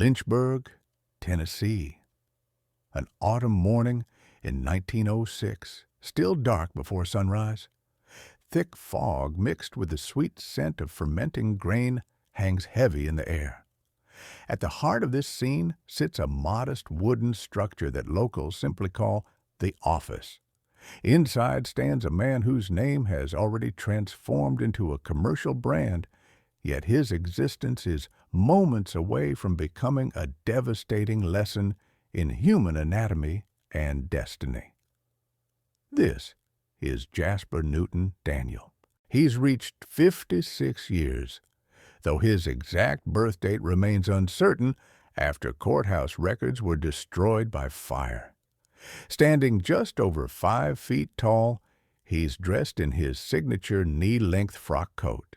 Lynchburg, Tennessee. An autumn morning in 1906, still dark before sunrise. Thick fog mixed with the sweet scent of fermenting grain hangs heavy in the air. At the heart of this scene sits a modest wooden structure that locals simply call the office. Inside stands a man whose name has already transformed into a commercial brand, yet his existence is moments away from becoming a devastating lesson in human anatomy and destiny. This is Jasper Newton Daniel. He's reached 56 years, though his exact birth date remains uncertain after courthouse records were destroyed by fire. Standing just over 5 feet tall, he's dressed in his signature knee-length frock coat,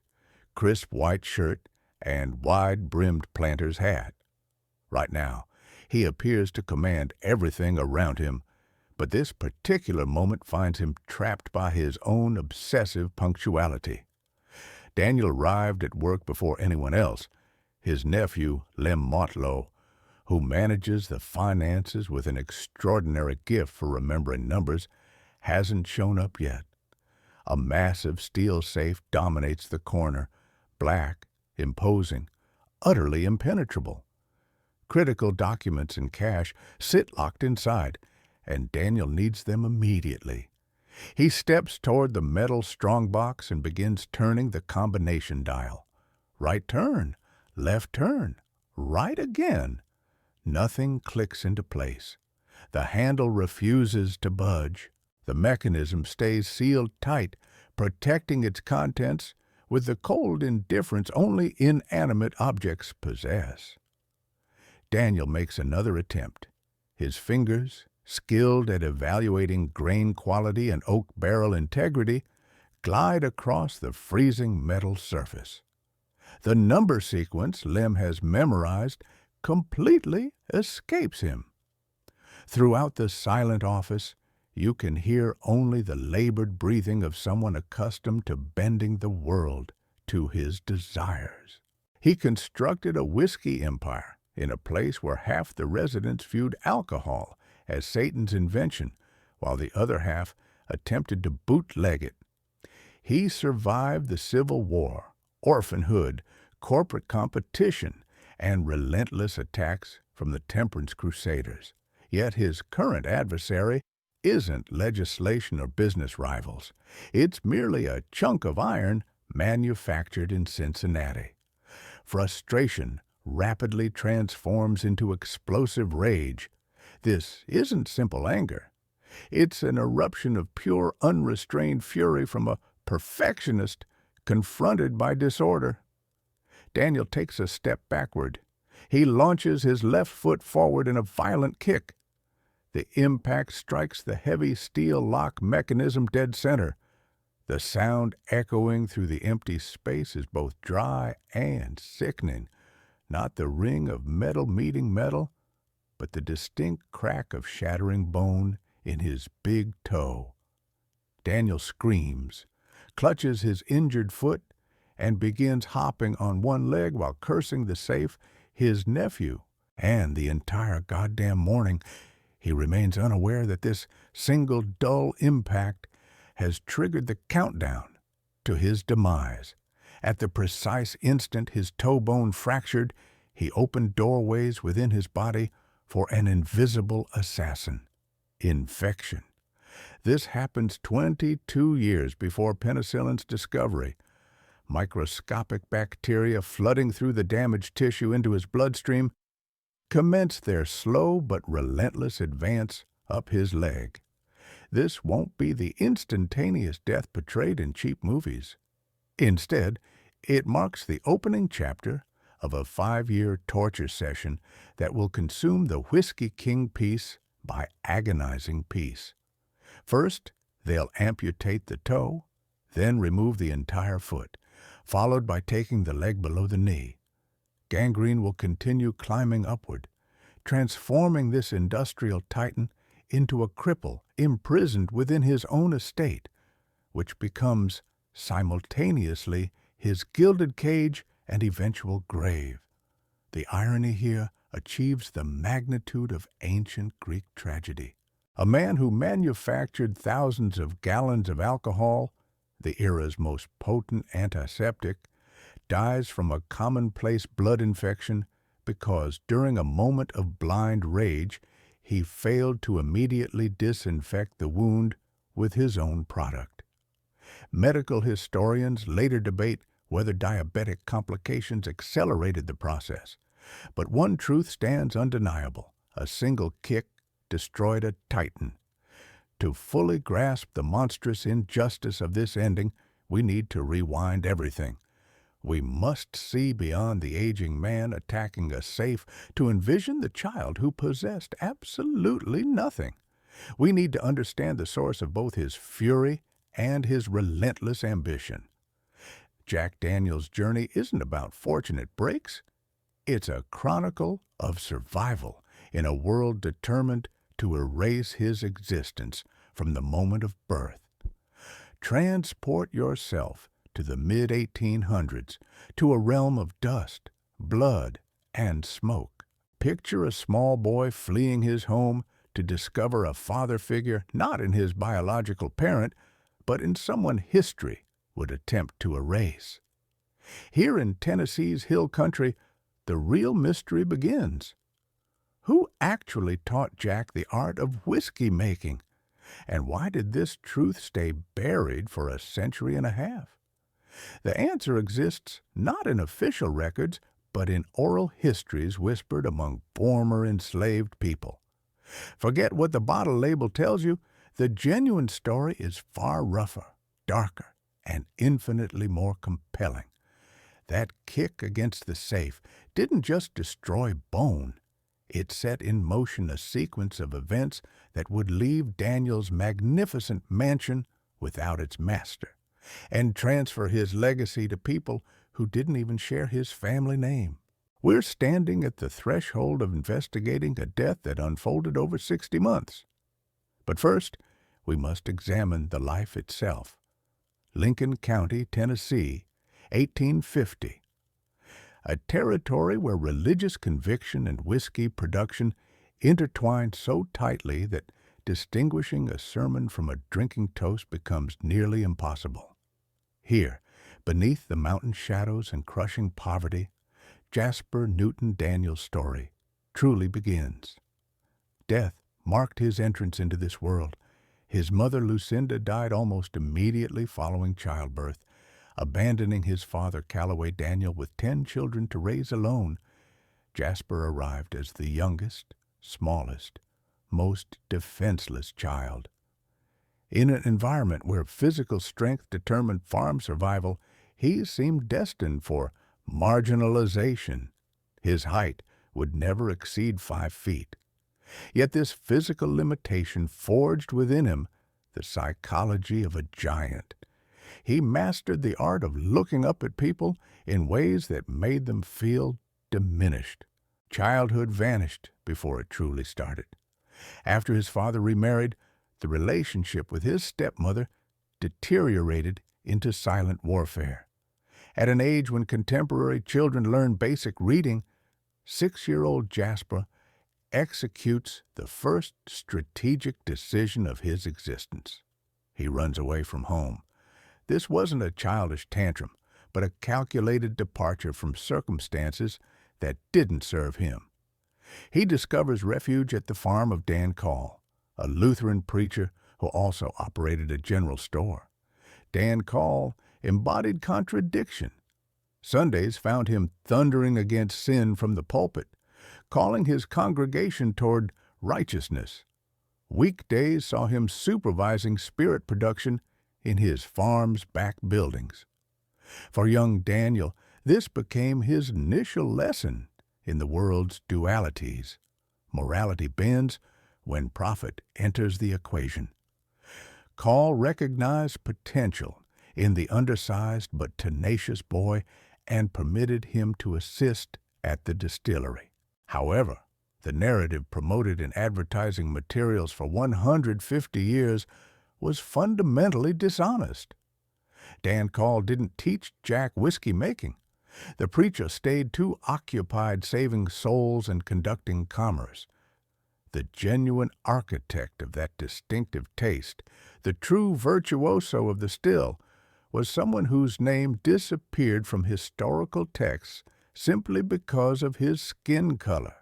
crisp white shirt, and wide-brimmed planter's hat. Right now, he appears to command everything around him, but this particular moment finds him trapped by his own obsessive punctuality. Daniel arrived at work before anyone else. His nephew, Lem Motlow, who manages the finances with an extraordinary gift for remembering numbers, hasn't shown up yet. A massive steel safe dominates the corner, black, imposing, utterly impenetrable. Critical documents and cash sit locked inside, and Daniel needs them immediately. He steps toward the metal strongbox and begins turning the combination dial. Right turn, left turn, right again. Nothing clicks into place. The handle refuses to budge. The mechanism stays sealed tight, protecting its contents with the cold indifference only inanimate objects possess. Daniel makes another attempt. His fingers, skilled at evaluating grain quality and oak barrel integrity, glide across the freezing metal surface. The number sequence Lem has memorized completely escapes him. Throughout the silent office, you can hear only the labored breathing of someone accustomed to bending the world to his desires. He constructed a whiskey empire in a place where half the residents viewed alcohol as Satan's invention, while the other half attempted to bootleg it. He survived the Civil War, orphanhood, corporate competition, and relentless attacks from the temperance crusaders. Yet his current adversary isn't legislation or business rivals. It's merely a chunk of iron manufactured in Cincinnati. Frustration rapidly transforms into explosive rage. This isn't simple anger. It's an eruption of pure, unrestrained fury from a perfectionist confronted by disorder. Daniel takes a step backward. He launches his left foot forward in a violent kick. The impact strikes the heavy steel lock mechanism dead center. The sound echoing through the empty space is both dry and sickening. Not the ring of metal meeting metal, but the distinct crack of shattering bone in his big toe. Daniel screams, clutches his injured foot, and begins hopping on one leg while cursing the safe, his nephew, and the entire goddamn morning. He remains unaware that this single dull impact has triggered the countdown to his demise. At the precise instant his toe bone fractured, he opened doorways within his body for an invisible assassin. Infection. This happens 22 years before penicillin's discovery. Microscopic bacteria flooding through the damaged tissue into his bloodstream commence their slow but relentless advance up his leg. This won't be the instantaneous death portrayed in cheap movies. Instead, it marks the opening chapter of a 5-year torture session that will consume the Whiskey King piece by agonizing piece. First, they'll amputate the toe, then remove the entire foot, followed by taking the leg below the knee. Gangrene will continue climbing upward, transforming this industrial titan into a cripple imprisoned within his own estate, which becomes simultaneously his gilded cage and eventual grave. The irony here achieves the magnitude of ancient Greek tragedy. A man who manufactured thousands of gallons of alcohol, the era's most potent antiseptic, dies from a commonplace blood infection because during a moment of blind rage, he failed to immediately disinfect the wound with his own product. Medical historians later debate whether diabetic complications accelerated the process, but one truth stands undeniable: a single kick destroyed a titan. To fully grasp the monstrous injustice of this ending, we need to rewind everything. We must see beyond the aging man attacking a safe to envision the child who possessed absolutely nothing. We need to understand the source of both his fury and his relentless ambition. Jack Daniels' journey isn't about fortunate breaks. It's a chronicle of survival in a world determined to erase his existence from the moment of birth. Transport yourself to the mid-1800s, to a realm of dust, blood, and smoke. Picture a small boy fleeing his home to discover a father figure not in his biological parent, but in someone history would attempt to erase. Here in Tennessee's hill country, the real mystery begins. Who actually taught Jack the art of whiskey making? And why did this truth stay buried for a century and a half? The answer exists not in official records, but in oral histories whispered among former enslaved people. Forget what the bottle label tells you. The genuine story is far rougher, darker, and infinitely more compelling. That kick against the safe didn't just destroy bone. It set in motion a sequence of events that would leave Daniel's magnificent mansion without its master, and transfer his legacy to people who didn't even share his family name. We're standing at the threshold of investigating a death that unfolded over 60 months. But first, we must examine the life itself. Lincoln County, Tennessee, 1850. A territory where religious conviction and whiskey production intertwined so tightly that distinguishing a sermon from a drinking toast becomes nearly impossible. Here, beneath the mountain shadows and crushing poverty, Jasper Newton Daniels' story truly begins. Death marked his entrance into this world. His mother Lucinda died almost immediately following childbirth, abandoning his father Callaway Daniel with 10 children to raise alone. Jasper arrived as the youngest, smallest, most defenseless child. In an environment where physical strength determined farm survival, he seemed destined for marginalization. His height would never exceed 5 feet. Yet this physical limitation forged within him the psychology of a giant. He mastered the art of looking up at people in ways that made them feel diminished. Childhood vanished before it truly started. After his father remarried, the relationship with his stepmother deteriorated into silent warfare. At an age when contemporary children learn basic reading, 6-year-old Jasper executes the first strategic decision of his existence. He runs away from home. This wasn't a childish tantrum, but a calculated departure from circumstances that didn't serve him. He discovers refuge at the farm of Dan Call, a Lutheran preacher who also operated a general store. Dan Call embodied contradiction. Sundays found him thundering against sin from the pulpit, calling his congregation toward righteousness. Weekdays saw him supervising spirit production in his farm's back buildings. For young Daniel, this became his initial lesson in the world's dualities. Morality bends when profit enters the equation. Call recognized potential in the undersized but tenacious boy and permitted him to assist at the distillery. However, the narrative promoted in advertising materials for 150 years was fundamentally dishonest. Dan Call didn't teach Jack whiskey making. The preacher stayed too occupied saving souls and conducting commerce. The genuine architect of that distinctive taste, the true virtuoso of the still, was someone whose name disappeared from historical texts simply because of his skin color.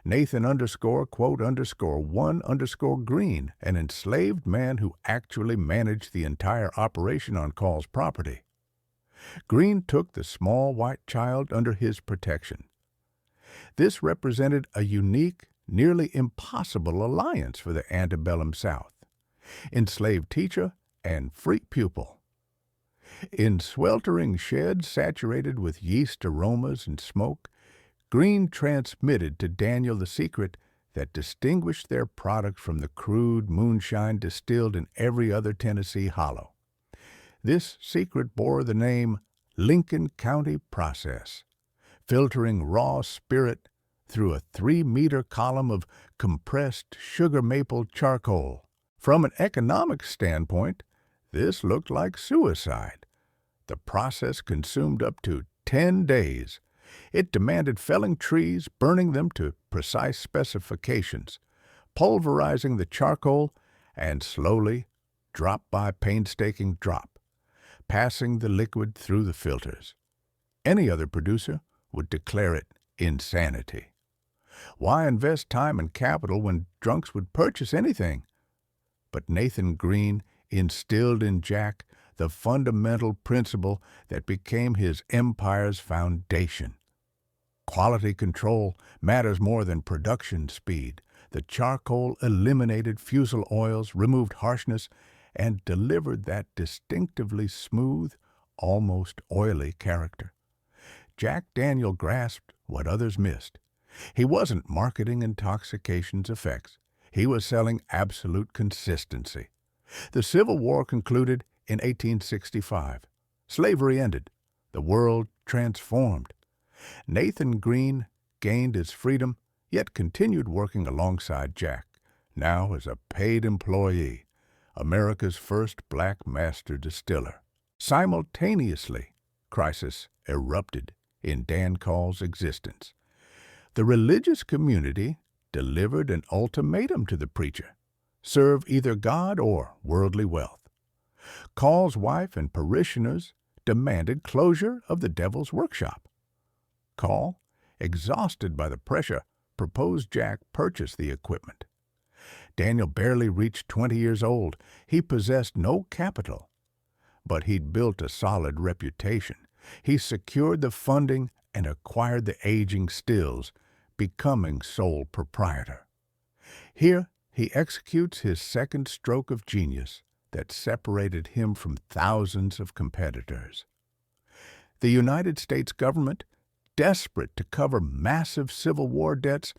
Nathan _1_Green, an enslaved man who actually managed the entire operation on Call's property. Green took the small white child under his protection. This represented a unique, nearly impossible alliance for the antebellum South: enslaved teacher and free pupil. In sweltering sheds saturated with yeast aromas and smoke, Green transmitted to Daniel the secret that distinguished their product from the crude moonshine distilled in every other Tennessee hollow. This secret bore the name Lincoln County Process, filtering raw spirit through a 3-meter column of compressed sugar maple charcoal. From an economic standpoint, this looked like suicide. The process consumed up to 10 days. It demanded felling trees, burning them to precise specifications, pulverizing the charcoal, and slowly, drop by painstaking drop, passing the liquid through the filters. Any other producer would declare it insanity. Why invest time and capital when drunks would purchase anything? But Nathan Green instilled in Jack the fundamental principle that became his empire's foundation. Quality control matters more than production speed. The charcoal eliminated fusel oils, removed harshness, and delivered that distinctively smooth, almost oily character. Jack Daniel grasped what others missed. He wasn't marketing intoxication's effects. He was selling absolute consistency. The Civil War concluded in 1865. Slavery ended. The world transformed. Nathan Green gained his freedom, yet continued working alongside Jack, now as a paid employee, America's first black master distiller. Simultaneously, crisis erupted in Dan Call's existence. The religious community delivered an ultimatum to the preacher: serve either God or worldly wealth. Call's wife and parishioners demanded closure of the Devil's Workshop. Call, exhausted by the pressure, proposed Jack purchase the equipment. Daniel barely reached 20 years old. He possessed no capital, but he'd built a solid reputation. He secured the funding and acquired the aging stills, becoming sole proprietor. Here he executes his second stroke of genius that separated him from thousands of competitors. The United States government, desperate to cover massive Civil War debts,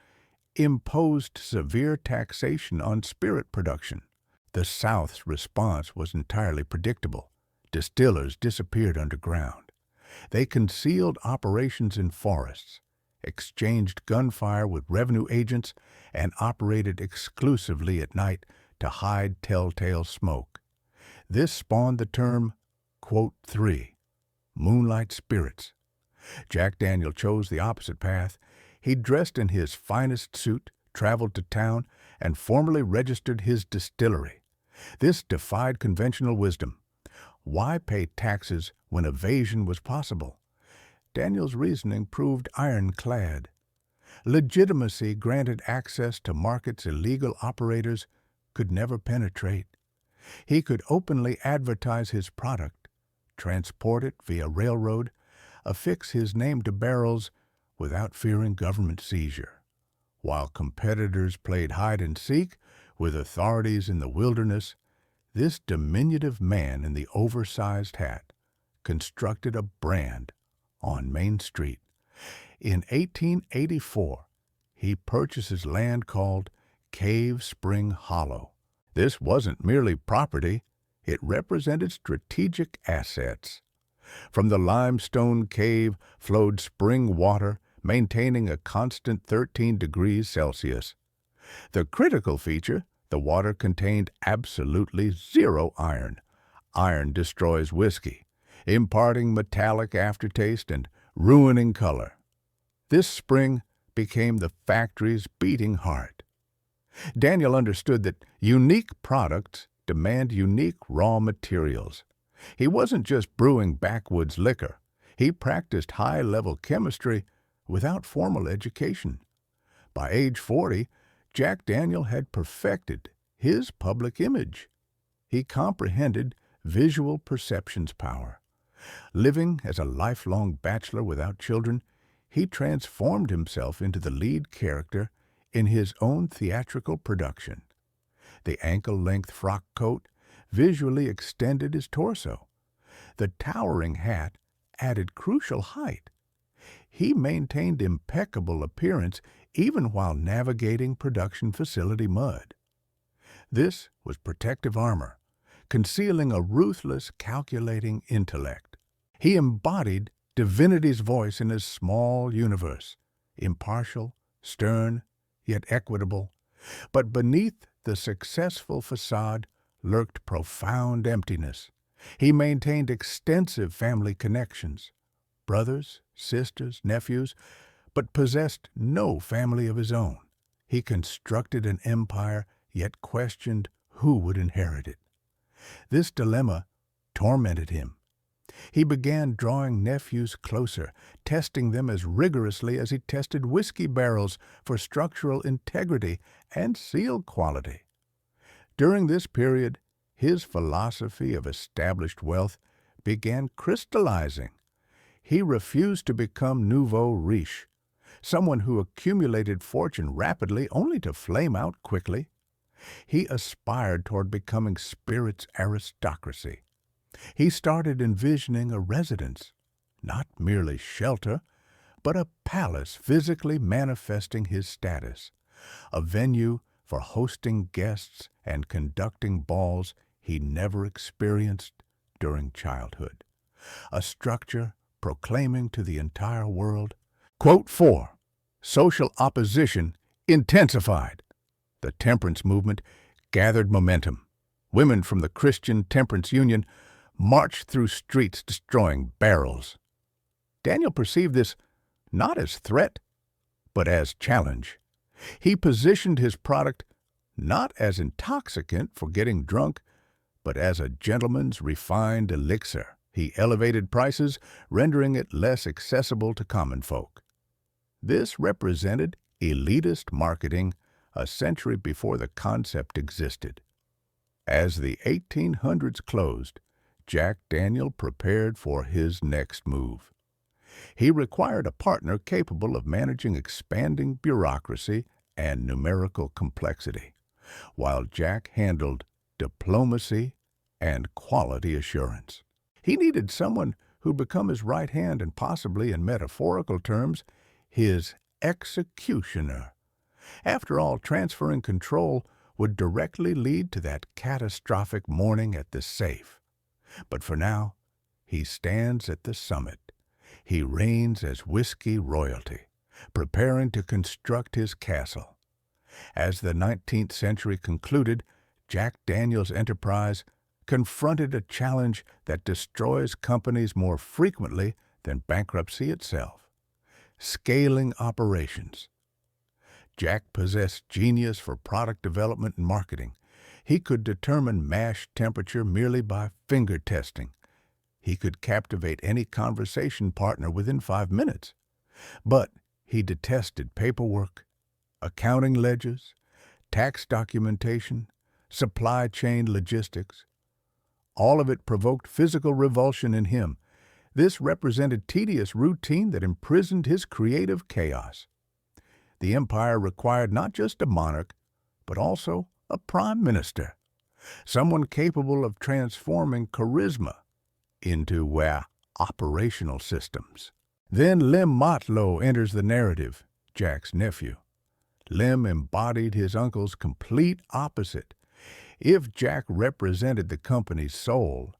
imposed severe taxation on spirit production. The South's response was entirely predictable. Distillers disappeared underground. They concealed operations in forests, exchanged gunfire with revenue agents, and operated exclusively at night to hide telltale smoke. This spawned the term, #3, moonlight spirits. Jack Daniel chose the opposite path. He dressed in his finest suit, traveled to town, and formally registered his distillery. This defied conventional wisdom. Why pay taxes when evasion was possible? Daniel's reasoning proved ironclad. Legitimacy granted access to markets illegal operators could never penetrate. He could openly advertise his product, transport it via railroad, affix his name to barrels without fearing government seizure. While competitors played hide-and-seek with authorities in the wilderness, this diminutive man in the oversized hat constructed a brand on Main Street. In 1884, he purchases land called Cave Spring Hollow. This wasn't merely property, it represented strategic assets. From the limestone cave flowed spring water, maintaining a constant 13 degrees Celsius. The critical feature, the water contained absolutely zero iron. Iron destroys whiskey, imparting metallic aftertaste and ruining color. This spring became the factory's beating heart. Daniel understood that unique products demand unique raw materials. He wasn't just brewing backwoods liquor. He practiced high-level chemistry without formal education. By age 40, Jack Daniel had perfected his public image. He comprehended visual perception's power. Living as a lifelong bachelor without children, he transformed himself into the lead character in his own theatrical production. The ankle-length frock coat visually extended his torso. The towering hat added crucial height. He maintained impeccable appearance even while navigating production facility mud. This was protective armor, concealing a ruthless, calculating intellect. He embodied divinity's voice in his small universe, impartial, stern, yet equitable. But beneath the successful facade lurked profound emptiness. He maintained extensive family connections, brothers, sisters, nephews, but possessed no family of his own. He constructed an empire, yet questioned who would inherit it. This dilemma tormented him. He began drawing nephews closer, testing them as rigorously as he tested whiskey barrels for structural integrity and seal quality. During this period, his philosophy of established wealth began crystallizing. He refused to become nouveau riche, someone who accumulated fortune rapidly only to flame out quickly. He aspired toward becoming spirit's aristocracy. He started envisioning a residence, not merely shelter, but a palace physically manifesting his status, a venue for hosting guests and conducting balls he never experienced during childhood, a structure proclaiming to the entire world, Quote 4, social opposition intensified. The temperance movement gathered momentum. Women from the Christian Temperance Union marched through streets destroying barrels. Daniel perceived this not as threat, but as challenge. He positioned his product not as intoxicant for getting drunk, but as a gentleman's refined elixir. He elevated prices, rendering it less accessible to common folk. This represented elitist marketing a century before the concept existed. As the 1800s closed, Jack Daniel prepared for his next move. He required a partner capable of managing expanding bureaucracy and numerical complexity, while Jack handled diplomacy and quality assurance. He needed someone who'd become his right hand and possibly, in metaphorical terms, his executioner. After all, transferring control would directly lead to that catastrophic morning at the safe. But for now, he stands at the summit. He reigns as whiskey royalty, preparing to construct his castle. As the 19th century concluded, Jack Daniel's enterprise confronted a challenge that destroys companies more frequently than bankruptcy itself: scaling operations. Jack possessed genius for product development and marketing. He could determine mash temperature merely by finger testing. He could captivate any conversation partner within 5 minutes. But he detested paperwork, accounting ledgers, tax documentation, supply chain logistics. All of it provoked physical revulsion in him. This represented tedious routine that imprisoned his creative chaos. The empire required not just a monarch, but also a prime minister, someone capable of transforming charisma into, operational systems. Then Lem Motlow enters the narrative, Jack's nephew. Lem embodied his uncle's complete opposite. If Jack represented the company's soul,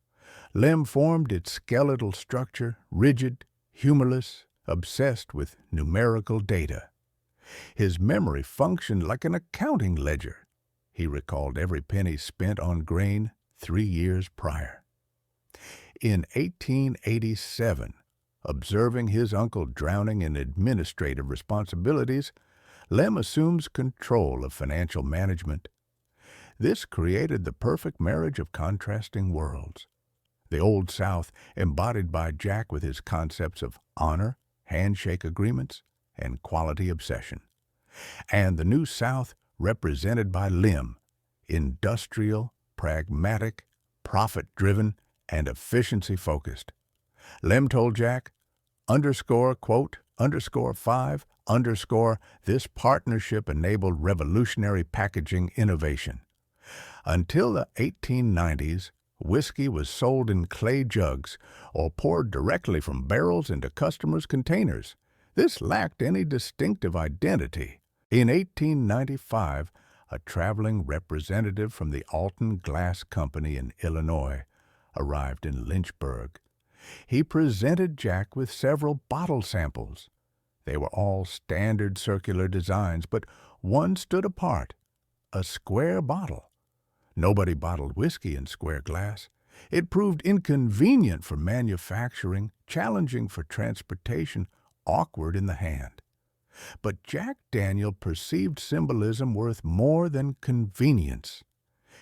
Lem formed its skeletal structure, rigid, humorless, obsessed with numerical data. His memory functioned like an accounting ledger. He recalled every penny spent on grain 3 years prior. In 1887, Observing his uncle drowning in administrative responsibilities, Lem assumes control of financial management. This created the perfect marriage of contrasting worlds. The Old South, embodied by Jack with his concepts of honor, handshake agreements, and quality obsession. And the New South, represented by Lem, industrial, pragmatic, profit-driven, and efficiency-focused. Lem told Jack, quote, _5, this partnership enabled revolutionary packaging innovation. Until the 1890s, whiskey was sold in clay jugs or poured directly from barrels into customers' containers. This lacked any distinctive identity. In 1895, a traveling representative from the Alton Glass Company in Illinois arrived in Lynchburg. He presented Jack with several bottle samples. They were all standard circular designs, but one stood apart, a square bottle. Nobody bottled whiskey in square glass. It proved inconvenient for manufacturing, challenging for transportation, awkward in the hand. But Jack Daniel perceived symbolism worth more than convenience.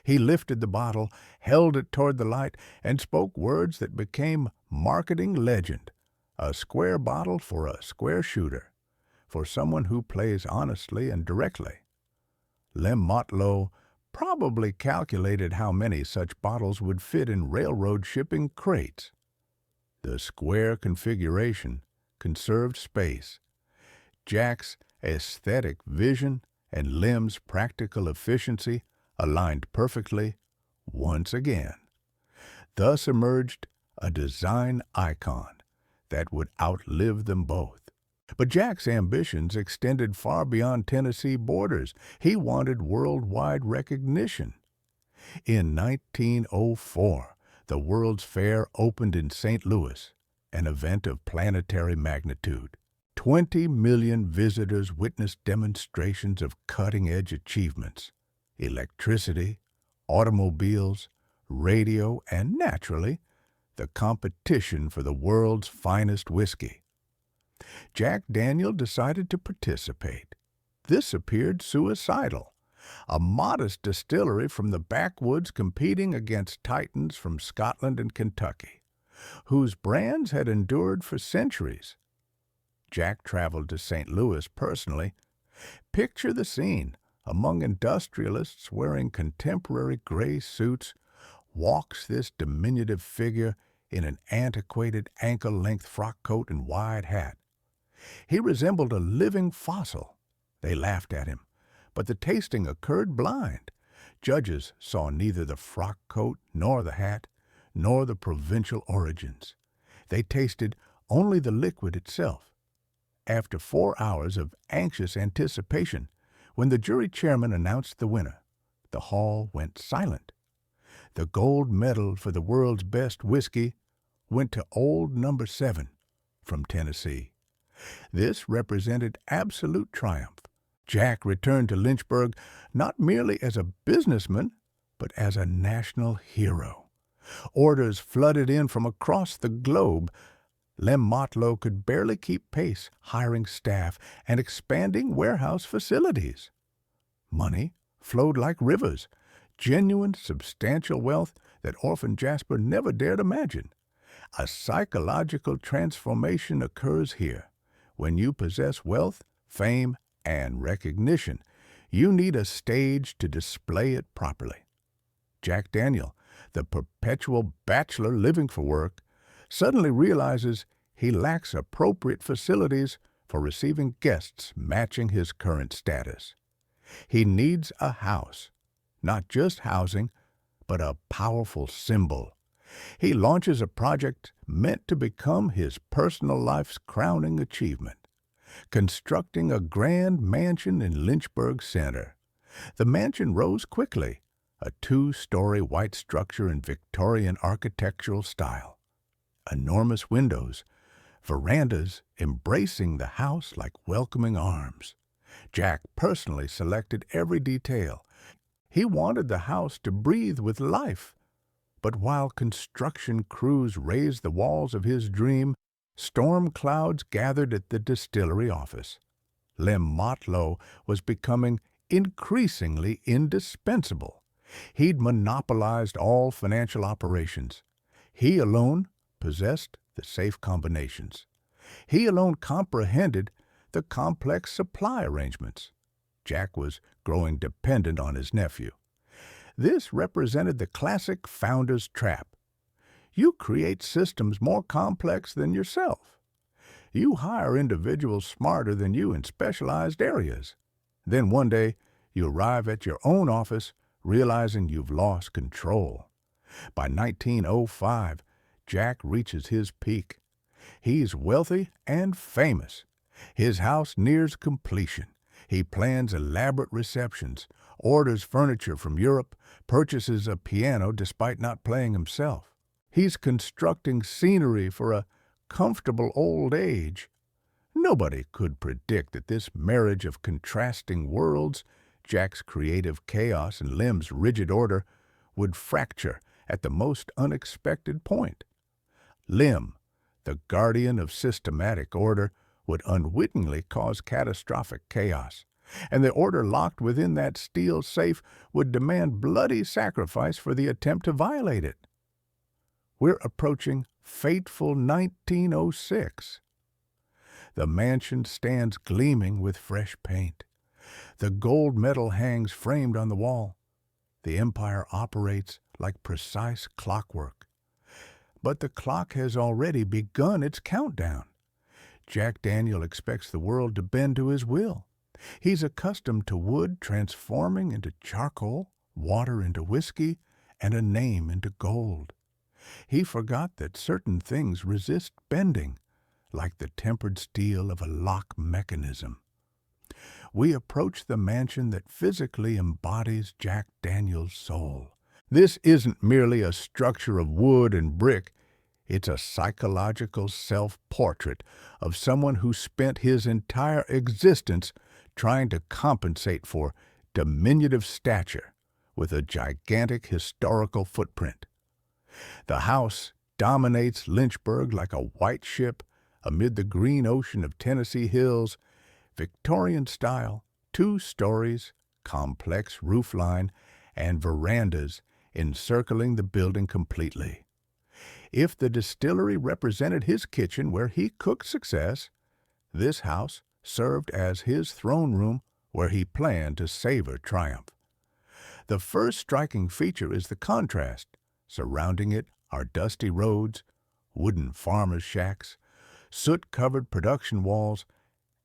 He lifted the bottle, held it toward the light, and spoke words that became marketing legend. A square bottle for a square shooter, for someone who plays honestly and directly. Lem Motlow probably calculated how many such bottles would fit in railroad shipping crates. The square configuration conserved space. Jack's aesthetic vision and Lem's practical efficiency aligned perfectly once again. Thus emerged a design icon that would outlive them both. But Jack's ambitions extended far beyond Tennessee borders. He wanted worldwide recognition. In 1904, the World's Fair opened in St. Louis, an event of planetary magnitude. 20 million visitors witnessed demonstrations of cutting-edge achievements: electricity, automobiles, radio, and, naturally, the competition for the world's finest whiskey. Jack Daniel decided to participate. This appeared suicidal. A modest distillery from the backwoods competing against titans from Scotland and Kentucky, whose brands had endured for centuries. Jack traveled to St. Louis personally. Picture the scene. Among industrialists wearing contemporary gray suits walks this diminutive figure in an antiquated ankle-length frock coat and wide hat. He resembled a living fossil. They laughed at him, but the tasting occurred blind. Judges saw neither the frock coat nor the hat, nor the provincial origins. They tasted only the liquid itself. After 4 hours of anxious anticipation, when the jury chairman announced the winner, the hall went silent. The gold medal for the world's best whiskey went to Old No. 7 from Tennessee. This represented absolute triumph. Jack returned to Lynchburg not merely as a businessman, but as a national hero. Orders flooded in from across the globe. Lem Motlow could barely keep pace, hiring staff and expanding warehouse facilities. Money flowed like rivers, genuine, substantial wealth that Orphan Jasper never dared imagine. A psychological transformation occurs here. When you possess wealth, fame, and recognition, you need a stage to display it properly. Jack Daniel, the perpetual bachelor living for work, suddenly realizes he lacks appropriate facilities for receiving guests matching his current status. He needs a house, not just housing, but a powerful symbol. He launches a project meant to become his personal life's crowning achievement, constructing a grand mansion in Lynchburg Center. The mansion rose quickly, a 2-story white structure in Victorian architectural style. Enormous windows, verandas embracing the house like welcoming arms. Jack personally selected every detail. He wanted the house to breathe with life. But while construction crews raised the walls of his dream, Storm clouds gathered at the distillery office. Lem Motlow was becoming increasingly indispensable. He'd monopolized all financial operations. He alone possessed the safe combinations. He alone comprehended the complex supply arrangements. Jack was growing dependent on his nephew. This represented the classic founder's trap. You create systems more complex than yourself. You hire individuals smarter than you in specialized areas. Then one day, you arrive at your own office realizing you've lost control. By 1905, Jack reaches his peak. He's wealthy and famous. His house nears completion. He plans elaborate receptions, orders furniture from Europe, purchases a piano despite not playing himself. He's constructing scenery for a comfortable old age. Nobody could predict that this marriage of contrasting worlds, Jack's creative chaos and Lem's rigid order, would fracture at the most unexpected point. Lem, the guardian of systematic order, would unwittingly cause catastrophic chaos, and the order locked within that steel safe would demand bloody sacrifice for the attempt to violate it. We're approaching fateful 1906. The mansion stands gleaming with fresh paint. The gold medal hangs framed on the wall. The empire operates like precise clockwork. But the clock has already begun its countdown. Jack Daniel expects the world to bend to his will. He's accustomed to wood transforming into charcoal, water into whiskey, and a name into gold. He forgot that certain things resist bending, like the tempered steel of a lock mechanism. We approach the mansion that physically embodies Jack Daniel's soul. This isn't merely a structure of wood and brick. It's a psychological self-portrait of someone who spent his entire existence trying to compensate for diminutive stature with a gigantic historical footprint. The house dominates Lynchburg like a white ship amid the green ocean of Tennessee hills, Victorian style, 2 stories, complex roofline, and verandas encircling the building completely. If the distillery represented his kitchen where he cooked success, this house served as his throne room where he planned to savor triumph. The first striking feature is the contrast. Surrounding it are dusty roads, wooden farmers' shacks, soot-covered production walls,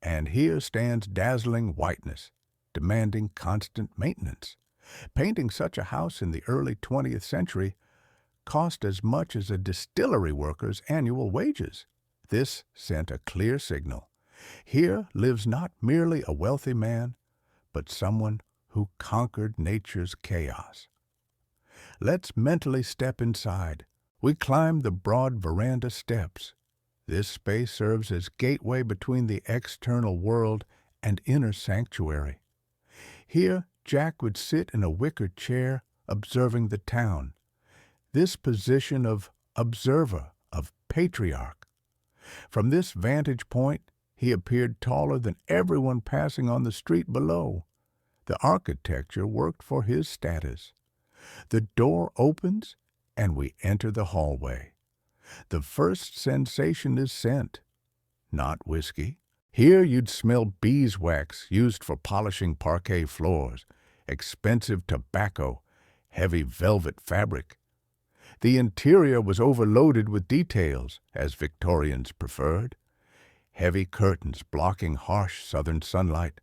and here stands dazzling whiteness, demanding constant maintenance. Painting such a house in the early 20th century cost as much as a distillery worker's annual wages. This sent a clear signal. Here lives not merely a wealthy man, but someone who conquered nature's chaos. Let's mentally step inside. We climb the broad veranda steps. This space serves as gateway between the external world and inner sanctuary. Here, Jack would sit in a wicker chair observing the town. This position of observer, of patriarch. From this vantage point, he appeared taller than everyone passing on the street below. The architecture worked for his status. The door opens, and we enter the hallway. The first sensation is scent, not whiskey. Here you'd smell beeswax used for polishing parquet floors, expensive tobacco, heavy velvet fabric. The interior was overloaded with details, as Victorians preferred. Heavy curtains blocking harsh southern sunlight.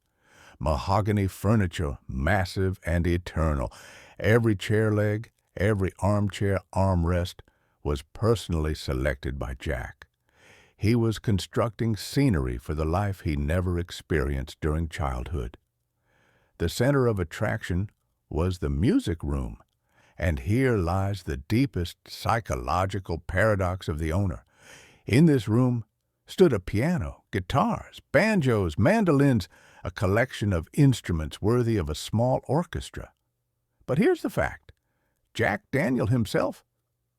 Mahogany furniture, massive and eternal. Every chair leg, every armchair armrest was personally selected by Jack. He was constructing scenery for the life he never experienced during childhood. The center of attraction was the music room, and here lies the deepest psychological paradox of the owner. In this room stood a piano, guitars, banjos, mandolins, a collection of instruments worthy of a small orchestra. But here's the fact. Jack Daniel himself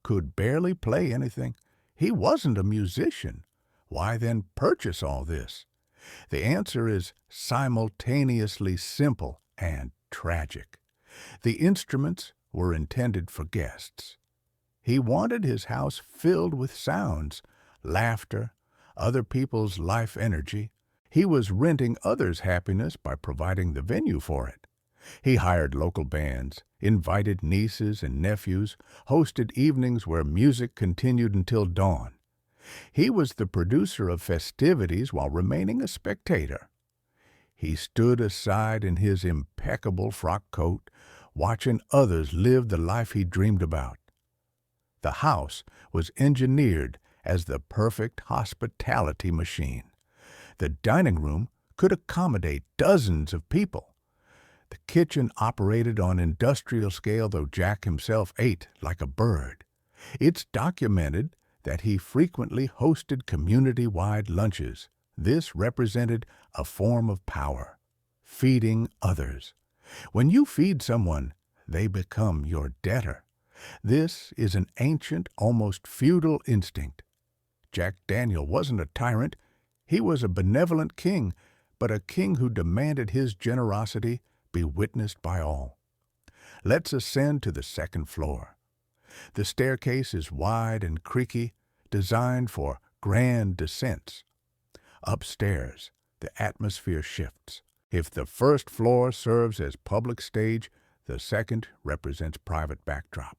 could barely play anything. He wasn't a musician, Why then purchase all this? The answer is simultaneously simple and tragic. The instruments were intended for guests. He wanted his house filled with sounds, laughter, other people's life energy. He was renting others' happiness by providing the venue for it. He hired local bands, invited nieces and nephews, hosted evenings where music continued until dawn. He was the producer of festivities while remaining a spectator. He stood aside in his impeccable frock coat, watching others live the life he dreamed about. The house was engineered as the perfect hospitality machine. The dining room could accommodate dozens of people. The kitchen operated on industrial scale, though Jack himself ate like a bird. It's documented that he frequently hosted community-wide lunches. This represented a form of power, feeding others. When you feed someone, they become your debtor. This is an ancient, almost feudal instinct. Jack Daniel wasn't a tyrant. He was a benevolent king, but a king who demanded his generosity be witnessed by all. Let's ascend to the second floor. The staircase is wide and creaky, designed for grand descents. Upstairs, the atmosphere shifts. If the first floor serves as public stage, the second represents private backdrop.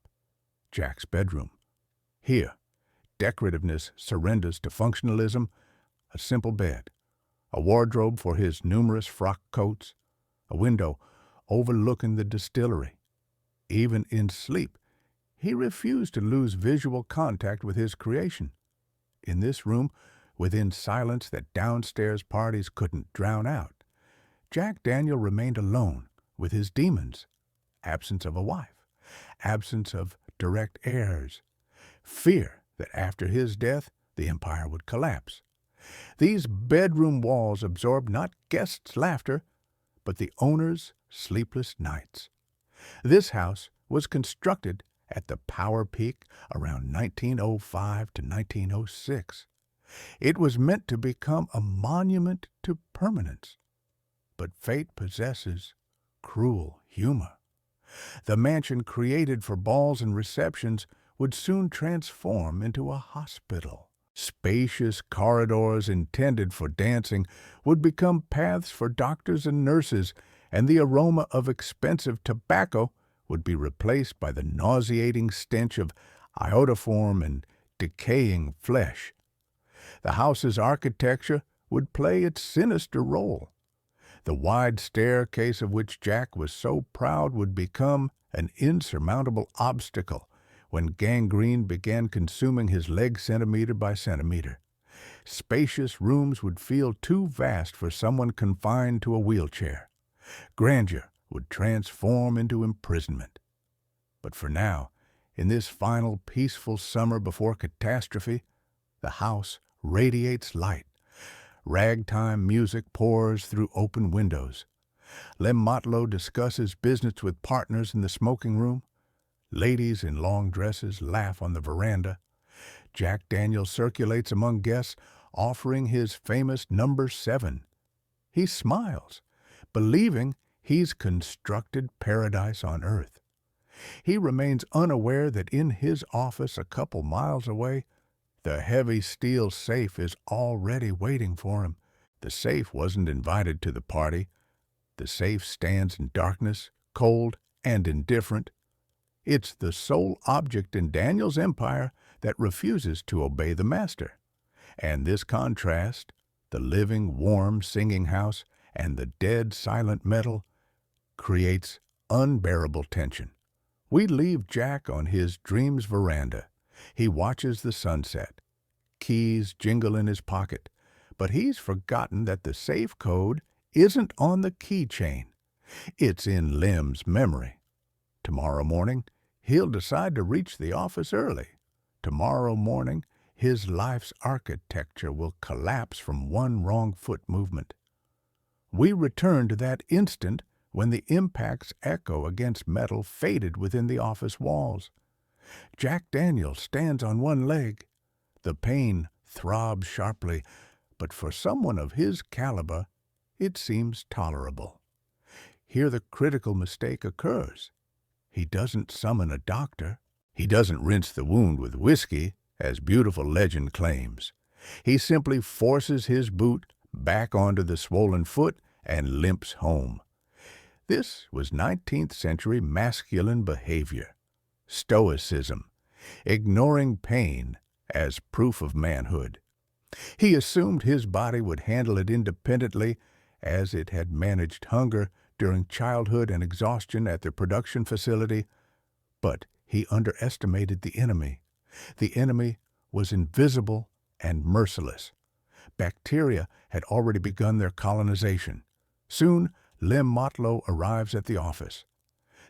Jack's bedroom. Here, decorativeness surrenders to functionalism, a simple bed, a wardrobe for his numerous frock coats, a window overlooking the distillery. Even in sleep, he refused to lose visual contact with his creation. In this room, within silence that downstairs parties couldn't drown out, Jack Daniel remained alone with his demons. Absence of a wife, absence of direct heirs, fear that after his death the empire would collapse. These bedroom walls absorbed not guests' laughter, but the owner's sleepless nights. This house was constructed at the power peak around 1905 to 1906. It was meant to become a monument to permanence. But fate possesses cruel humor. The mansion created for balls and receptions would soon transform into a hospital. Spacious corridors intended for dancing would become paths for doctors and nurses, and the aroma of expensive tobacco would be replaced by the nauseating stench of iodoform and decaying flesh. The house's architecture would play its sinister role. The wide staircase of which Jack was so proud would become an insurmountable obstacle when gangrene began consuming his leg centimeter by centimeter. Spacious rooms would feel too vast for someone confined to a wheelchair. Grandeur would transform into imprisonment. But for now, in this final peaceful summer before catastrophe, the house radiates light. Ragtime music pours through open windows. Lem Motlow discusses business with partners in the smoking room. Ladies in long dresses laugh on the veranda. Jack Daniel circulates among guests, offering his famous number 7. He smiles, believing he's constructed paradise on earth. He remains unaware that in his office a couple miles away, the heavy steel safe is already waiting for him. The safe wasn't invited to the party. The safe stands in darkness, cold and indifferent. It's the sole object in Daniel's empire that refuses to obey the master. And this contrast, the living, warm, singing house and the dead, silent metal, creates unbearable tension. We leave Jack on his dream's veranda. He watches the sunset. Keys jingle in his pocket, but he's forgotten that the safe code isn't on the keychain. It's in Lem's memory. Tomorrow morning, he'll decide to reach the office early. Tomorrow morning, his life's architecture will collapse from one wrong foot movement. We return to that instant when the impact's echo against metal faded within the office walls. Jack Daniel stands on one leg. The pain throbs sharply, but for someone of his caliber, it seems tolerable. Here the critical mistake occurs. He doesn't summon a doctor. He doesn't rinse the wound with whiskey, as beautiful legend claims. He simply forces his boot back onto the swollen foot and limps home. This was 19th century masculine behavior. Stoicism, ignoring pain as proof of manhood. He assumed his body would handle it independently, as it had managed hunger during childhood and exhaustion at the production facility, but he underestimated the enemy. The enemy was invisible and merciless. Bacteria had already begun their colonization. Soon, Lem Motlow arrives at the office.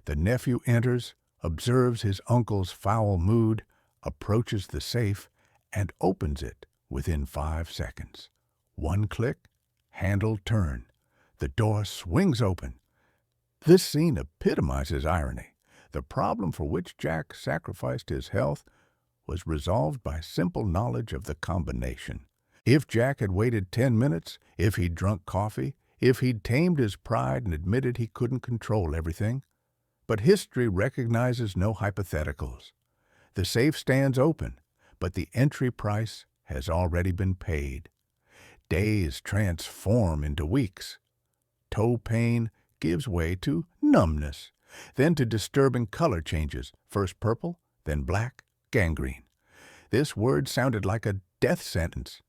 The nephew enters, observes his uncle's foul mood, approaches the safe, and opens it within 5 seconds. One click, handle turn. The door swings open. This scene epitomizes irony. The problem for which Jack sacrificed his health was resolved by simple knowledge of the combination. If Jack had waited 10 minutes, if he'd drunk coffee, if he'd tamed his pride and admitted he couldn't control everything. But history recognizes no hypotheticals. The safe stands open, but the entry price has already been paid. Days transform into weeks. Toe pain gives way to numbness, then to disturbing color changes, first purple, then black, gangrene. This word sounded like a death sentence.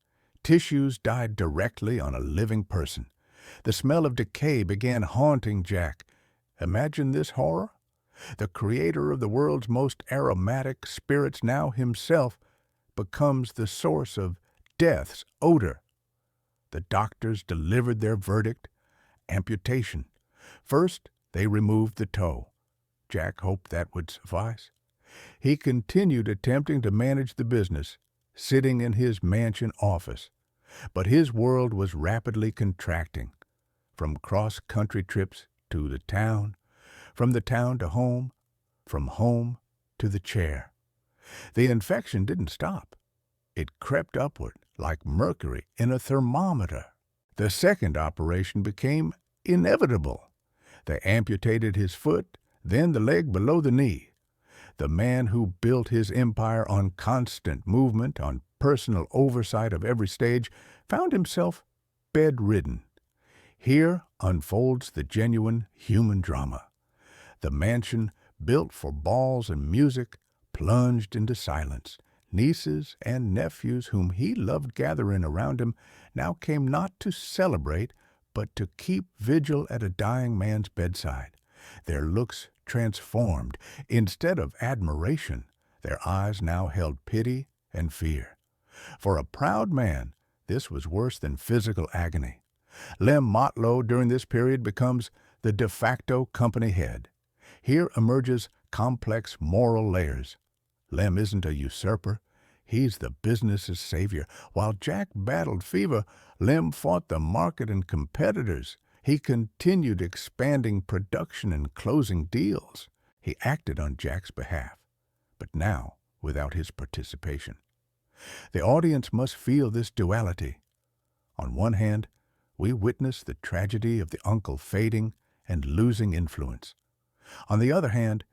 Tissues died directly on a living person. The smell of decay began haunting Jack. Imagine this horror. The creator of the world's most aromatic spirits now himself becomes the source of death's odor. The doctors delivered their verdict: amputation. First, they removed the toe. Jack hoped that would suffice. He continued attempting to manage the business, sitting in his mansion office. But his world was rapidly contracting. From cross-country trips to the town, from the town to home, from home to the chair. The infection didn't stop. It crept upward like mercury in a thermometer. The second operation became inevitable. They amputated his foot, then the leg below the knee. The man who built his empire on constant movement, on personal oversight of every stage, found himself bedridden. Here unfolds the genuine human drama. The mansion, built for balls and music, plunged into silence. Nieces and nephews whom he loved gathering around him now came not to celebrate, but to keep vigil at a dying man's bedside. Their looks transformed. Instead of admiration, their eyes now held pity and fear. For a proud man, this was worse than physical agony. Lem Motlow during this period becomes the de facto company head. Here emerges complex moral layers. Lem isn't a usurper. He's the business's savior. While Jack battled fever, Lem fought the market and competitors. He continued expanding production and closing deals. He acted on Jack's behalf, but now without his participation. The audience must feel this duality. On one hand, we witness the tragedy of the uncle fading and losing influence. On the other hand,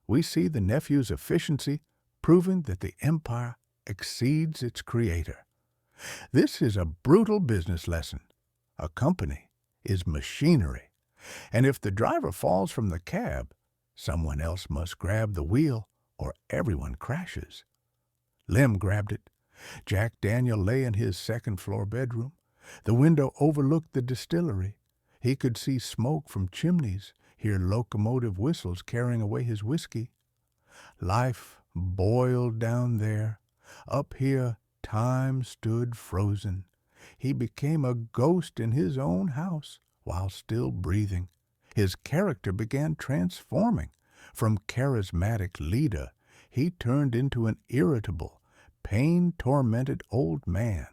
we see the nephew's efficiency, proving that the empire exceeds its creator. This is a brutal business lesson. A company is machinery, and if the driver falls from the cab, someone else must grab the wheel or everyone crashes. Lem grabbed it. Jack Daniel lay in his second-floor bedroom. The window overlooked the distillery. He could see smoke from chimneys, hear locomotive whistles carrying away his whiskey. Life boiled down there. Up here, time stood frozen. He became a ghost in his own house while still breathing. His character began transforming. From charismatic leader, he turned into an irritable, pain-tormented old man.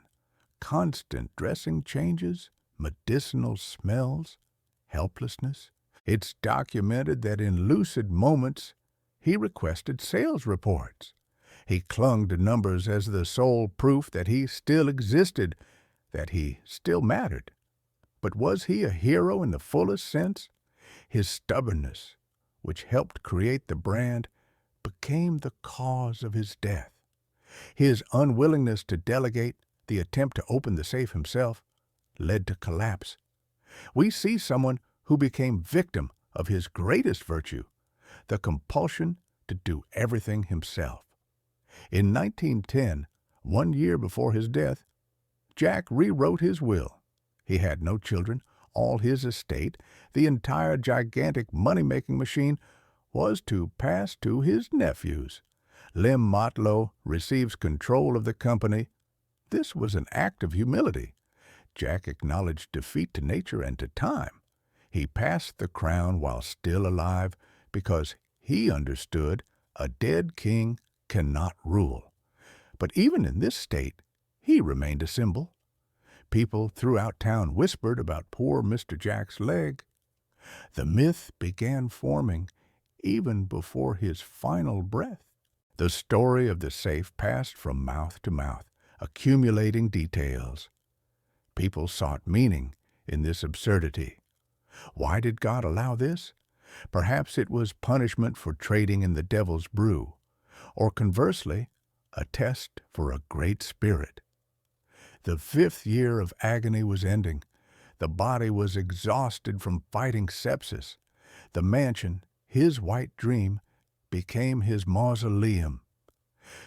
Constant dressing changes, medicinal smells, helplessness. It's documented that in lucid moments, he requested sales reports. He clung to numbers as the sole proof that he still existed, that he still mattered. But was he a hero in the fullest sense? His stubbornness, which helped create the brand, became the cause of his death. His unwillingness to delegate, the attempt to open the safe himself, led to collapse. We see someone who became victim of his greatest virtue, the compulsion to do everything himself. In 1910, 1 year before his death, Jack rewrote his will. He had no children. All his estate, the entire gigantic money-making machine, was to pass to his nephews. Lem Motlow receives control of the company. This was an act of humility. Jack acknowledged defeat to nature and to time. He passed the crown while still alive because he understood a dead king cannot rule. But even in this state, he remained a symbol. People throughout town whispered about poor Mr. Jack's leg. The myth began forming even before his final breath. The story of the safe passed from mouth to mouth, accumulating details. People sought meaning in this absurdity. Why did God allow this? Perhaps it was punishment for trading in the devil's brew, or conversely, a test for a great spirit. The 5th year of agony was ending. The body was exhausted from fighting sepsis. The mansion, his white dream, became his mausoleum.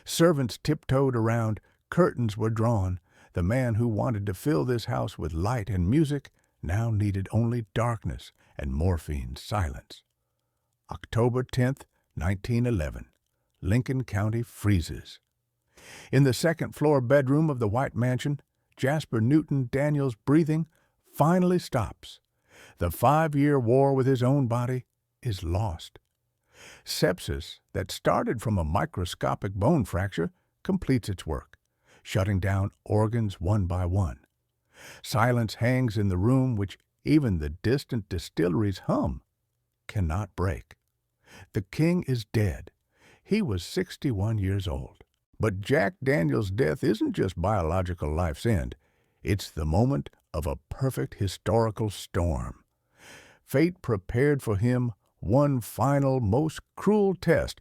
Servants tiptoed around, curtains were drawn. The man who wanted to fill this house with light and music now needed only darkness and morphine silence. October 10th, 1911. Lincoln County freezes. In the second-floor bedroom of the White Mansion, Jasper Newton Daniels' breathing finally stops. The 5-year war with his own body is lost. Sepsis, that started from a microscopic bone fracture, completes its work, shutting down organs one by one. Silence hangs in the room which even the distant distillery's hum cannot break. The king is dead. He was 61 years old. But Jack Daniels' death isn't just biological life's end. It's the moment of a perfect historical storm. Fate prepared for him one final, most cruel test,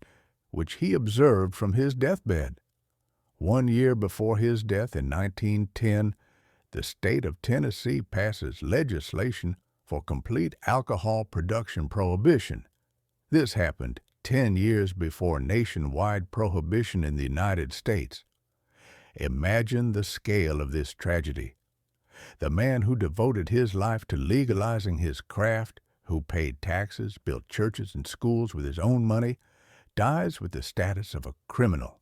which he observed from his deathbed. 1 year before his death in 1910, the state of Tennessee passes legislation for complete alcohol production prohibition. This happened 10 years before nationwide prohibition in the United States. Imagine the scale of this tragedy. The man who devoted his life to legalizing his craft, who paid taxes, built churches and schools with his own money, dies with the status of a criminal.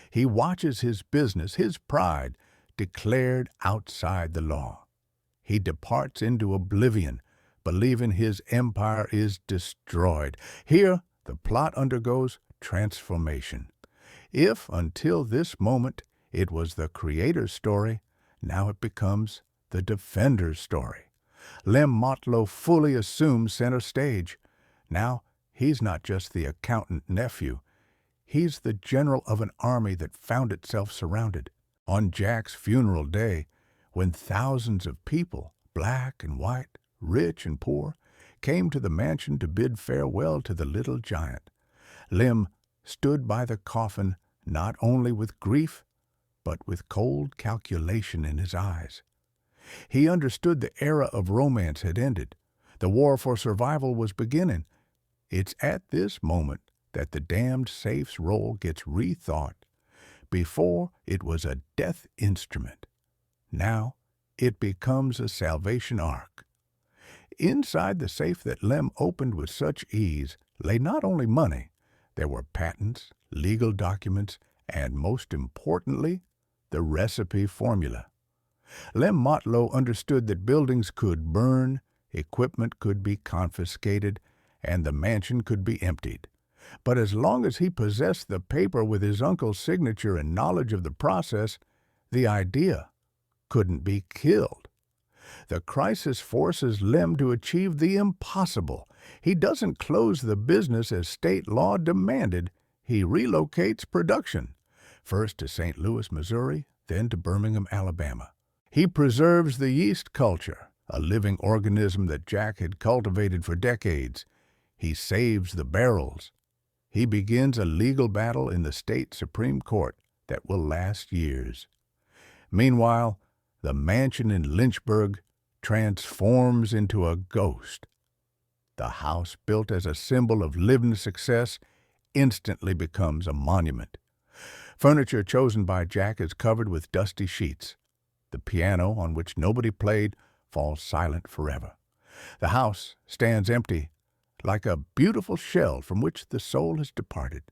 He watches his business, his pride, declared outside the law. He departs into oblivion, believing his empire is destroyed. Here, the plot undergoes transformation. If, until this moment, it was the creator's story, now it becomes the defender's story. Lem Motlow fully assumes center stage. Now, he's not just the accountant nephew. He's the general of an army that found itself surrounded. On Jack's funeral day, when thousands of people, black and white, rich and poor, came to the mansion to bid farewell to the little giant, Lem stood by the coffin not only with grief, but with cold calculation in his eyes. He understood the era of romance had ended. The war for survival was beginning. It's at this moment that the damned safe's role gets rethought. Before, it was a death instrument. Now, it becomes a salvation ark. Inside the safe that Lem opened with such ease lay not only money, there were patents, legal documents, and most importantly, the recipe formula. Lem Motlow understood that buildings could burn, equipment could be confiscated, and the mansion could be emptied. But as long as he possessed the paper with his uncle's signature and knowledge of the process, the idea couldn't be killed. The crisis forces Lem to achieve the impossible. He doesn't close the business as state law demanded. He relocates production. first to St. Louis, Missouri, then to Birmingham, Alabama. He preserves the yeast culture, a living organism that Jack had cultivated for decades. He saves the barrels. He begins a legal battle in the state Supreme Court that will last years. Meanwhile, the mansion in Lynchburg transforms into a ghost. The house, built as a symbol of living success, instantly becomes a monument. Furniture chosen by Jack is covered with dusty sheets. The piano, on which nobody played, falls silent forever. The house stands empty, like a beautiful shell from which the soul has departed.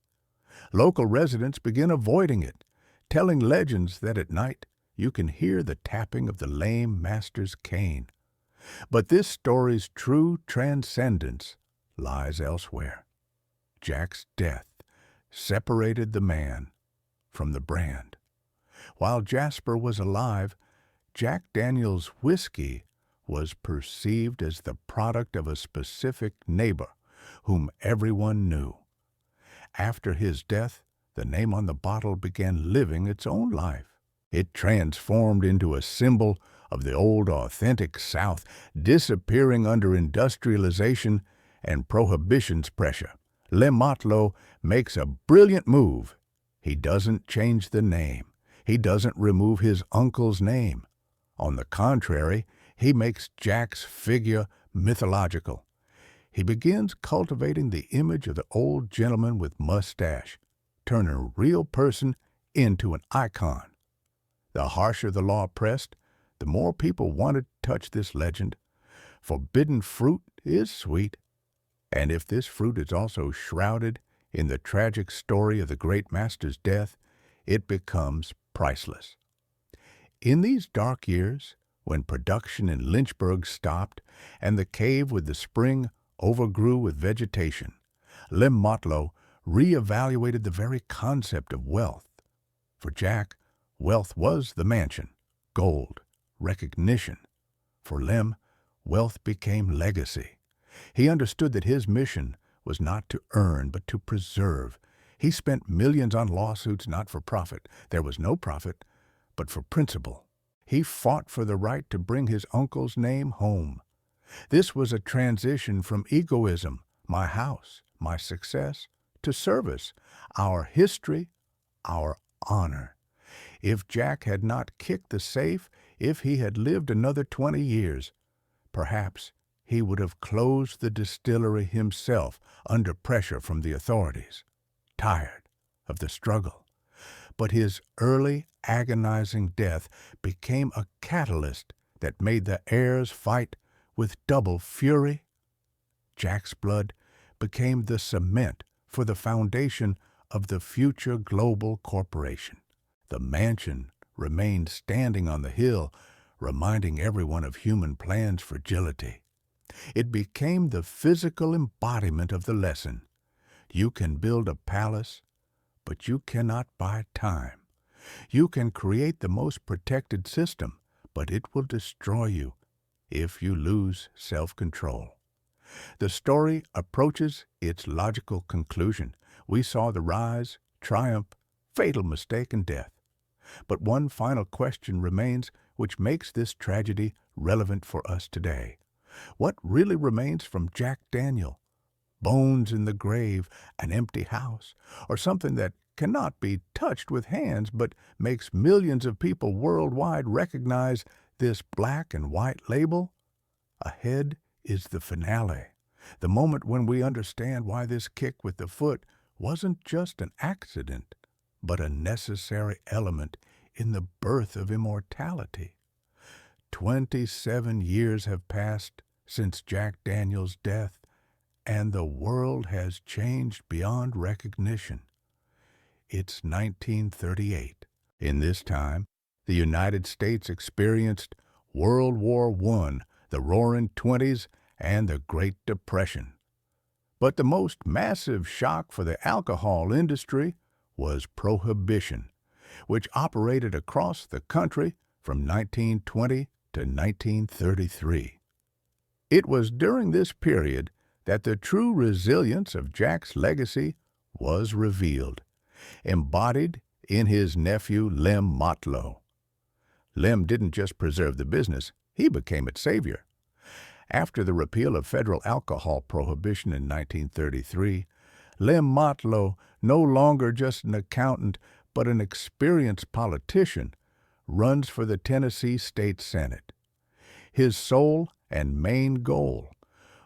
Local residents begin avoiding it, telling legends that at night you can hear the tapping of the lame master's cane. But this story's true transcendence lies elsewhere. Jack's death separated the man from the brand. While Jasper was alive, Jack Daniel's whiskey was perceived as the product of a specific neighbor whom everyone knew. After his death, the name on the bottle began living its own life. It transformed into a symbol of the old authentic South, disappearing under industrialization and prohibition's pressure. Le Matelot makes a brilliant move. He doesn't change the name. He doesn't remove his uncle's name. On the contrary, he makes Jack's figure mythological. He begins cultivating the image of the old gentleman with mustache, turning a real person into an icon. The harsher the law pressed, the more people wanted to touch this legend. Forbidden fruit is sweet, and if this fruit is also shrouded in the tragic story of the great master's death, it becomes priceless. In these dark years, when production in Lynchburg stopped and the cave with the spring overgrew with vegetation, Le Matelot reevaluated the very concept of wealth. For Jack, wealth was the mansion, gold, recognition. For Lem, wealth became legacy. He understood that his mission was not to earn, but to preserve. He spent millions on lawsuits not for profit. There was no profit, but for principle. He fought for the right to bring his uncle's name home. This was a transition from egoism, my house, my success, to service, our history, our honor. If Jack had not kicked the safe, if he had lived another 20 years, perhaps he would have closed the distillery himself under pressure from the authorities, tired of the struggle. But his early, agonizing death became a catalyst that made the heirs fight with double fury. Jack's blood became the cement for the foundation of the future global corporation. The mansion remained standing on the hill, reminding everyone of human plan's fragility. It became the physical embodiment of the lesson. You can build a palace, but you cannot buy time. You can create the most protected system, but it will destroy you if you lose self-control. The story approaches its logical conclusion. We saw the rise, triumph, fatal mistake, and death. But one final question remains, which makes this tragedy relevant for us today. What really remains from Jack Daniel? Bones in the grave, an empty house, or something that cannot be touched with hands but makes millions of people worldwide recognize this black and white label? Ahead is the finale, the moment when we understand why this kick with the foot wasn't just an accident, but a necessary element in the birth of immortality. 27 years have passed since Jack Daniel's death, and the world has changed beyond recognition. It's 1938. In this time, the United States experienced World War I, the Roaring Twenties, and the Great Depression. But the most massive shock for the alcohol industry was Prohibition, which operated across the country from 1920 to 1933. It was during this period that the true resilience of Jack's legacy was revealed, embodied in his nephew Lem Motlow. Lem didn't just preserve the business, he became its savior. After the repeal of federal alcohol prohibition in 1933, Lem Motlow, no longer just an accountant but an experienced politician, runs for the Tennessee State Senate. His sole and main goal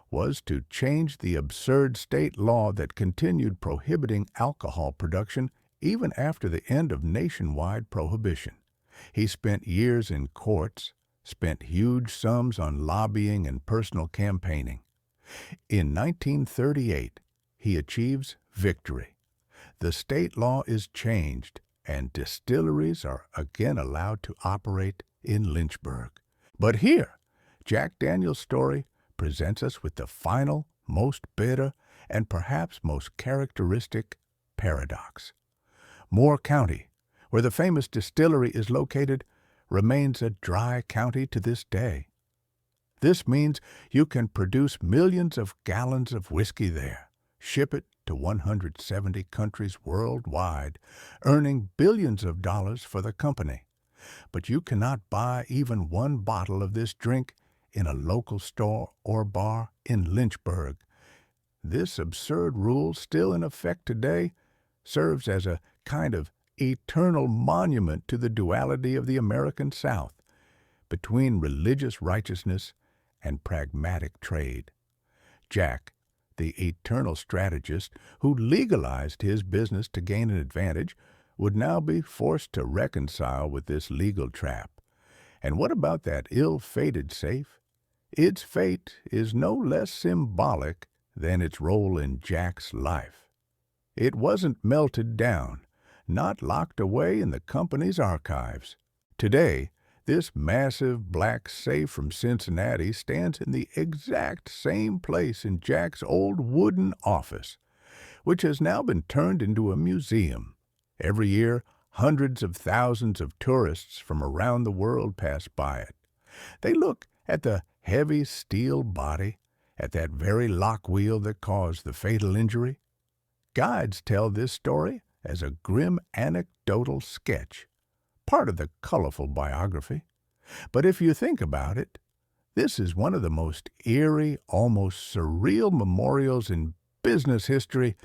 was to change the absurd state law that continued prohibiting alcohol production even after the end of nationwide prohibition. He spent years in courts, spent huge sums on lobbying and personal campaigning. In 1938, he achieves victory. The state law is changed, and distilleries are again allowed to operate in Lynchburg. But here, Jack Daniel's story presents us with the final, most bitter, and perhaps most characteristic paradox. Moore County, where the famous distillery is located, remains a dry county to this day. This means you can produce millions of gallons of whiskey there, ship it to 170 countries worldwide, earning billions of dollars for the company. But you cannot buy even one bottle of this drink in a local store or bar in Lynchburg. This absurd rule, still in effect today, serves as a kind of eternal monument to the duality of the American South between religious righteousness and pragmatic trade. Jack, the eternal strategist who legalized his business to gain an advantage, would now be forced to reconcile with this legal trap. And what about that ill-fated safe? Its fate is no less symbolic than its role in Jack's life. It wasn't melted down, not locked away in the company's archives. Today, this massive black safe from Cincinnati stands in the exact same place in Jack's old wooden office, which has now been turned into a museum. Every year, hundreds of thousands of tourists from around the world pass by it. They look at the heavy steel body, at that very lock wheel that caused the fatal injury. Guides tell this story as a grim anecdotal sketch, part of the colorful biography. But if you think about it, this is one of the most eerie, almost surreal memorials in business history.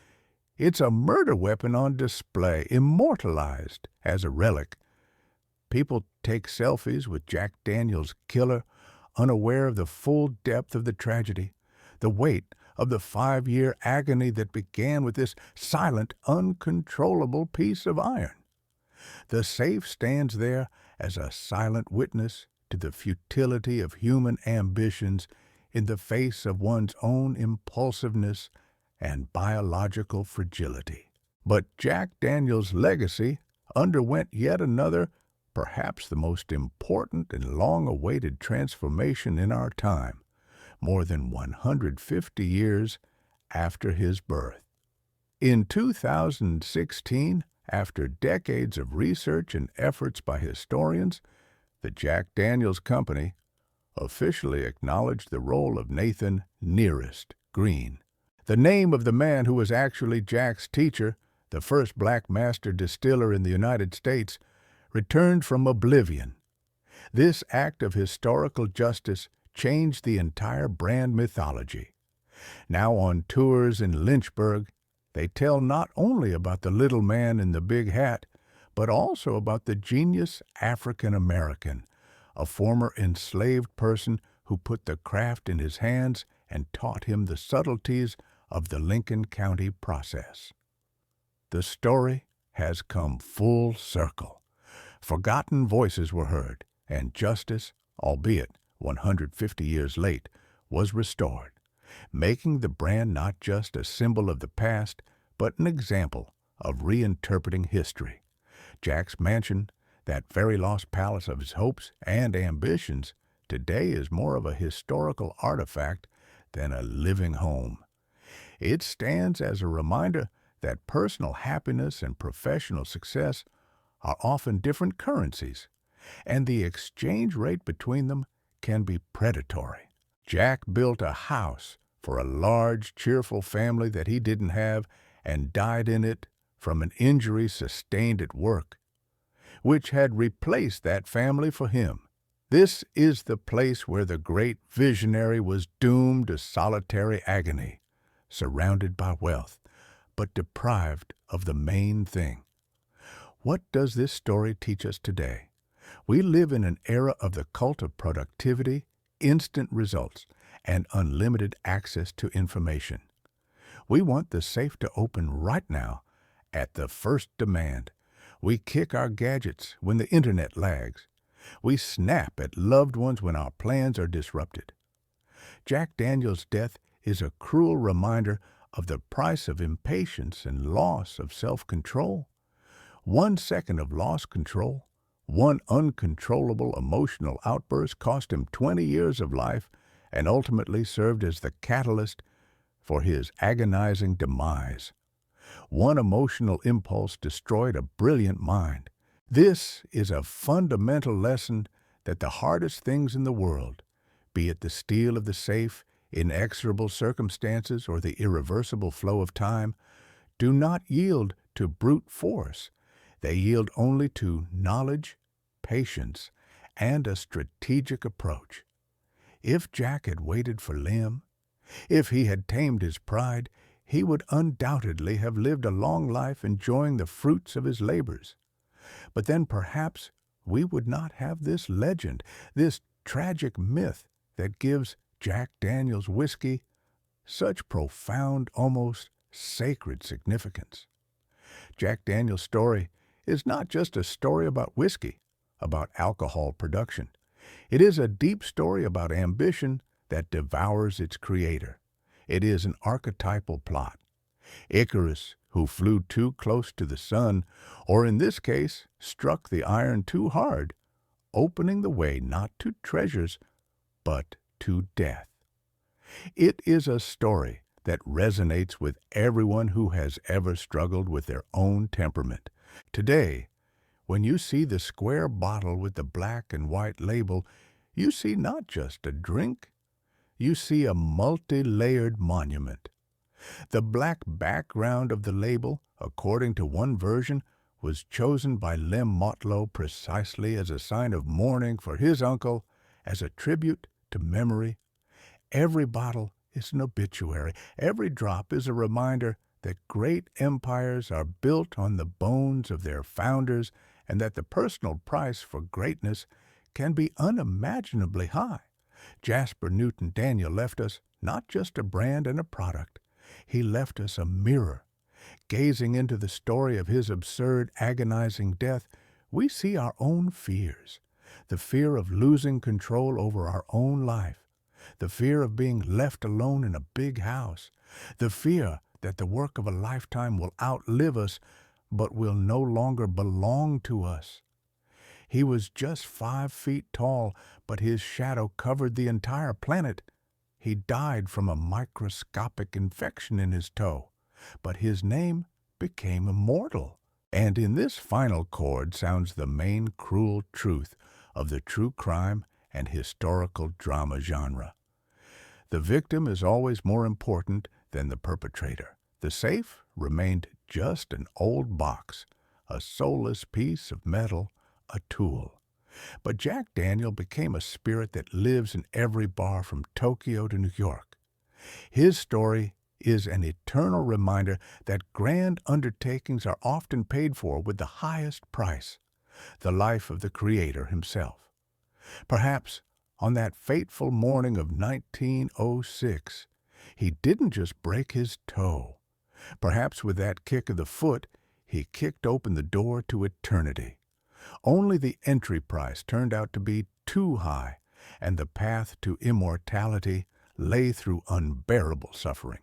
It's a murder weapon on display, immortalized as a relic. People take selfies with Jack Daniel's killer, unaware of the full depth of the tragedy, the weight of the 5-year agony that began with this silent, uncontrollable piece of iron. The safe stands there as a silent witness to the futility of human ambitions in the face of one's own impulsiveness and biological fragility. But Jack Daniel's legacy underwent yet another, perhaps the most important and long-awaited transformation in our time, more than 150 years after his birth. In 2016, after decades of research and efforts by historians, the Jack Daniel's Company officially acknowledged the role of Nathan Nearest Green, the name of the man who was actually Jack's teacher, the first black master distiller in the United States, returned from oblivion. This act of historical justice changed the entire brand mythology. Now on tours in Lynchburg, they tell not only about the little man in the big hat, but also about the genius African American, a former enslaved person who put the craft in his hands and taught him the subtleties of the Lincoln County process. The story has come full circle. Forgotten voices were heard, and justice, albeit 150 years late, was restored, making the brand not just a symbol of the past, but an example of reinterpreting history. Jack's mansion, that very lost palace of his hopes and ambitions, today is more of a historical artifact than a living home. It stands as a reminder that personal happiness and professional success are often different currencies, and the exchange rate between them can be predatory. Jack built a house for a large, cheerful family that he didn't have and died in it from an injury sustained at work, which had replaced that family for him. This is the place where the great visionary was doomed to solitary agony, surrounded by wealth, but deprived of the main thing. What does this story teach us today? We live in an era of the cult of productivity, instant results, and unlimited access to information. We want the safe to open right now at the first demand. We kick our gadgets when the internet lags. We snap at loved ones when our plans are disrupted. Jack Daniel's death is a cruel reminder of the price of impatience and loss of self-control. 1 second of lost control, one uncontrollable emotional outburst cost him 20 years of life and ultimately served as the catalyst for his agonizing demise. One emotional impulse destroyed a brilliant mind. This is a fundamental lesson that the hardest things in the world, be it the steal of the safe, inexorable circumstances, or the irreversible flow of time, do not yield to brute force. They yield only to knowledge, patience, and a strategic approach. If Jack had waited for Lim, if he had tamed his pride, he would undoubtedly have lived a long life enjoying the fruits of his labors. But then perhaps we would not have this legend, this tragic myth that gives Jack Daniel's whiskey such profound, almost sacred significance. Jack Daniel's story is not just a story about whiskey, about alcohol production. It is a deep story about ambition that devours its creator. It is an archetypal plot. Icarus, who flew too close to the sun, or in this case, struck the iron too hard, opening the way not to treasures, but to death. It is a story that resonates with everyone who has ever struggled with their own temperament. Today, when you see the square bottle with the black and white label, you see not just a drink, you see a multi-layered monument. The black background of the label, according to one version, was chosen by Lem Motlow precisely as a sign of mourning for his uncle, as a tribute to memory. Every bottle is an obituary. Every drop is a reminder that great empires are built on the bones of their founders and that the personal price for greatness can be unimaginably high. Jasper Newton Daniel left us not just a brand and a product. He left us a mirror. Gazing into the story of his absurd, agonizing death, we see our own fears. The fear of losing control over our own life. The fear of being left alone in a big house. The fear that the work of a lifetime will outlive us, but will no longer belong to us. He was just 5 feet tall, but his shadow covered the entire planet. He died from a microscopic infection in his toe, but his name became immortal. And in this final chord sounds the main cruel truth of the true crime and historical drama genre. The victim is always more important than the perpetrator. The safe remained just an old box, a soulless piece of metal, a tool. But Jack Daniel became a spirit that lives in every bar from Tokyo to New York. His story is an eternal reminder that grand undertakings are often paid for with the highest price, the life of the Creator himself. Perhaps on that fateful morning of 1906, he didn't just break his toe. Perhaps with that kick of the foot, he kicked open the door to eternity. Only the entry price turned out to be too high, and the path to immortality lay through unbearable suffering.